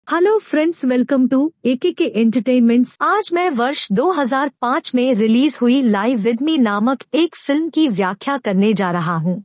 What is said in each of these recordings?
Hello friends, welcome to AKK entertainments. आज मैं वर्ष 2005 में रिलीज हुई लाइव विद मी नामक एक फिल्म की व्याख्या करने जा रहा हूँ।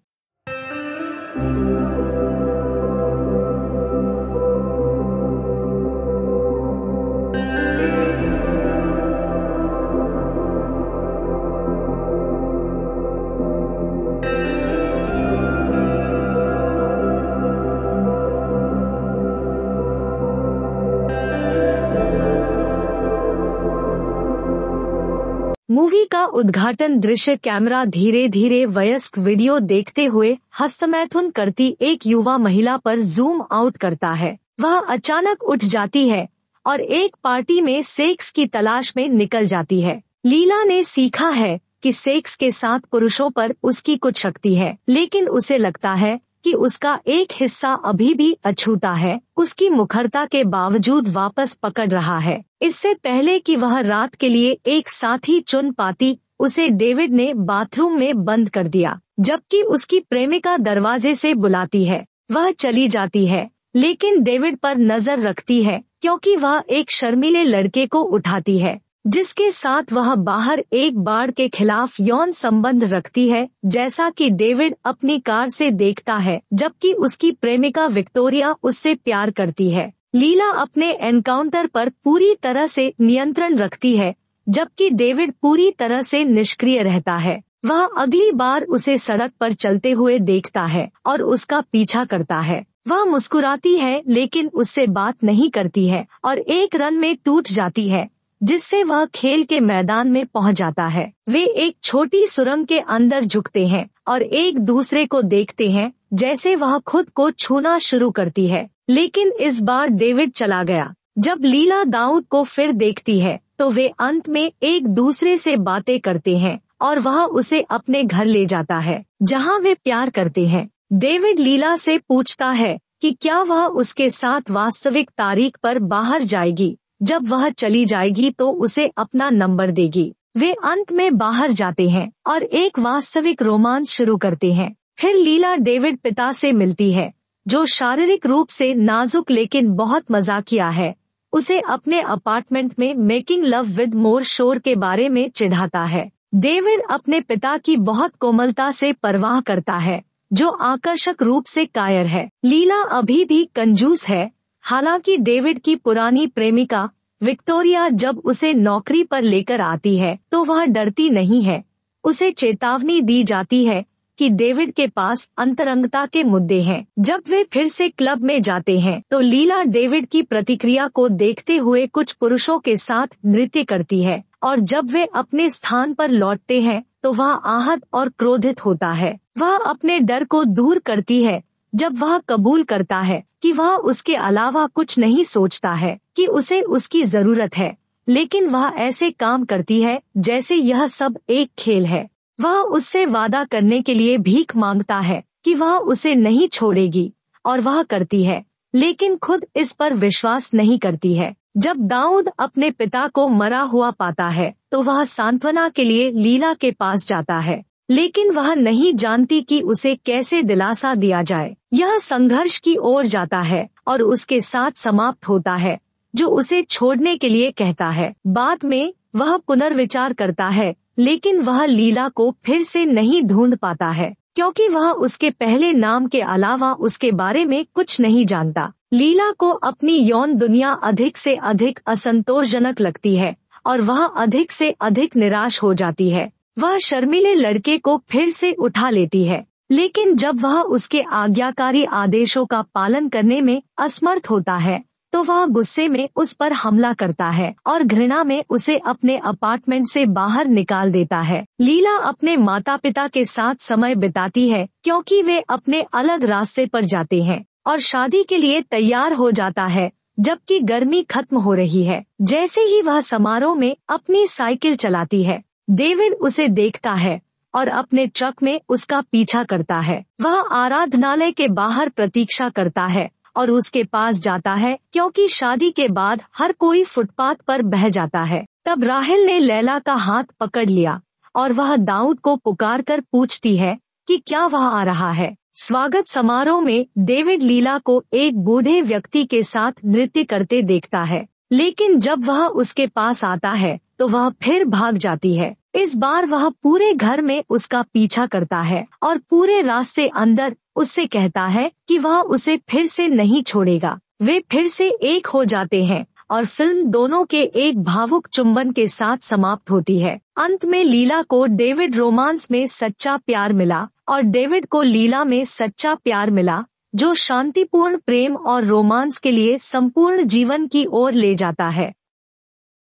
मूवी का उद्घाटन दृश्य कैमरा धीरे धीरे वयस्क वीडियो देखते हुए हस्तमैथुन करती एक युवा महिला पर जूम आउट करता है। वह अचानक उठ जाती है और एक पार्टी में सेक्स की तलाश में निकल जाती है। लीला ने सीखा है कि सेक्स के साथ पुरुषों पर उसकी कुछ शक्ति है, लेकिन उसे लगता है कि उसका एक हिस्सा अभी भी अछूता है, उसकी मुखरता के बावजूद वापस पकड़ रहा है। इससे पहले कि वह रात के लिए एक साथी चुन पाती, उसे डेविड ने बाथरूम में बंद कर दिया, जबकि उसकी प्रेमिका दरवाजे से बुलाती है। वह चली जाती है, लेकिन डेविड पर नजर रखती है क्योंकि वह एक शर्मीले लड़के को उठाती है, जिसके साथ वह बाहर एक बाड़ के खिलाफ यौन संबंध रखती है, जैसा कि डेविड अपनी कार से देखता है, जबकि उसकी प्रेमिका विक्टोरिया उससे प्यार करती है। लीला अपने एनकाउंटर पर पूरी तरह से नियंत्रण रखती है, जबकि डेविड पूरी तरह से निष्क्रिय रहता है। वह अगली बार उसे सड़क पर चलते हुए देखता है और उसका पीछा करता है। वह मुस्कुराती है, लेकिन उससे बात नहीं करती है और एक रन में टूट जाती है, जिससे वह खेल के मैदान में पहुंच जाता है। वे एक छोटी सुरंग के अंदर झुकते हैं और एक दूसरे को देखते हैं, जैसे वह खुद को छूना शुरू करती है। लेकिन इस बार डेविड चला गया। जब लीला दाऊद को फिर देखती है तो वे अंत में एक दूसरे से बातें करते हैं और वह उसे अपने घर ले जाता है, जहां वे प्यार करते हैं। डेविड लीला से पूछता है कि क्या वह उसके साथ वास्तविक तारीख पर बाहर जाएगी। जब वह चली जाएगी तो उसे अपना नंबर देगी। वे अंत में बाहर जाते हैं और एक वास्तविक रोमांस शुरू करते हैं। फिर लीला डेविड पिता से मिलती है, जो शारीरिक रूप से नाजुक लेकिन बहुत मजाकिया है। उसे अपने अपार्टमेंट में मेकिंग लव विद मोर शोर के बारे में चिढ़ाता है। डेविड अपने पिता की बहुत कोमलता से परवाह करता है, जो आकर्षक रूप से कायर है। लीला अभी भी कंजूस है। हालांकि डेविड की पुरानी प्रेमिका विक्टोरिया जब उसे नौकरी पर लेकर आती है तो वह डरती नहीं है। उसे चेतावनी दी जाती है कि डेविड के पास अंतरंगता के मुद्दे हैं। जब वे फिर से क्लब में जाते हैं तो लीला डेविड की प्रतिक्रिया को देखते हुए कुछ पुरुषों के साथ नृत्य करती है, और जब वे अपने स्थान पर लौटते हैं तो वह आहत और क्रोधित होता है। वह अपने डर को दूर करती है जब वह कबूल करता है कि वह उसके अलावा कुछ नहीं सोचता है, कि उसे उसकी जरूरत है, लेकिन वह ऐसे काम करती है जैसे यह सब एक खेल है। वह उससे वादा करने के लिए भीख मांगता है कि वह उसे नहीं छोड़ेगी, और वह करती है, लेकिन खुद इस पर विश्वास नहीं करती है। जब दाऊद अपने पिता को मरा हुआ पाता है तो वह सांत्वना के लिए लीला के पास जाता है, लेकिन वह नहीं जानती कि उसे कैसे दिलासा दिया जाए। यह संघर्ष की ओर जाता है और उसके साथ समाप्त होता है, जो उसे छोड़ने के लिए कहता है। बाद में वह पुनर्विचार करता है, लेकिन वह लीला को फिर से नहीं ढूंढ पाता है, क्योंकि वह उसके पहले नाम के अलावा उसके बारे में कुछ नहीं जानता। लीला को अपनी यौन दुनिया अधिक से अधिक असंतोषजनक लगती है और वह अधिक से अधिक निराश हो जाती है। वह शर्मीले लड़के को फिर से उठा लेती है, लेकिन जब वह उसके आज्ञाकारी आदेशों का पालन करने में असमर्थ होता है तो वह गुस्से में उस पर हमला करता है और घृणा में उसे अपने अपार्टमेंट से बाहर निकाल देता है। लीला अपने माता पिता के साथ समय बिताती है क्योंकि वे अपने अलग रास्ते पर जाते हैं, और शादी के लिए तैयार हो जाता है जबकि गर्मी खत्म हो रही है। जैसे ही वह समारोह में अपनी साइकिल चलाती है, डेविड उसे देखता है और अपने ट्रक में उसका पीछा करता है। वह आराधनालय के बाहर प्रतीक्षा करता है और उसके पास जाता है, क्योंकि शादी के बाद हर कोई फुटपाथ पर बह जाता है। तब राहेल ने लैला का हाथ पकड़ लिया और वह दाऊद को पुकार कर पूछती है कि क्या वह आ रहा है। स्वागत समारोह में डेविड लीला को एक बूढ़े व्यक्ति के साथ नृत्य करते देखता है, लेकिन जब वह उसके पास आता है तो वह फिर भाग जाती है। इस बार वह पूरे घर में उसका पीछा करता है और पूरे रास्ते अंदर उससे कहता है कि वह उसे फिर से नहीं छोड़ेगा। वे फिर से एक हो जाते हैं और फिल्म दोनों के एक भावुक चुंबन के साथ समाप्त होती है। अंत में लीला को डेविड रोमांस में सच्चा प्यार मिला और डेविड को लीला में सच्चा प्यार मिला, जो शांतिपूर्ण प्रेम और रोमांस के लिए संपूर्ण जीवन की ओर ले जाता है।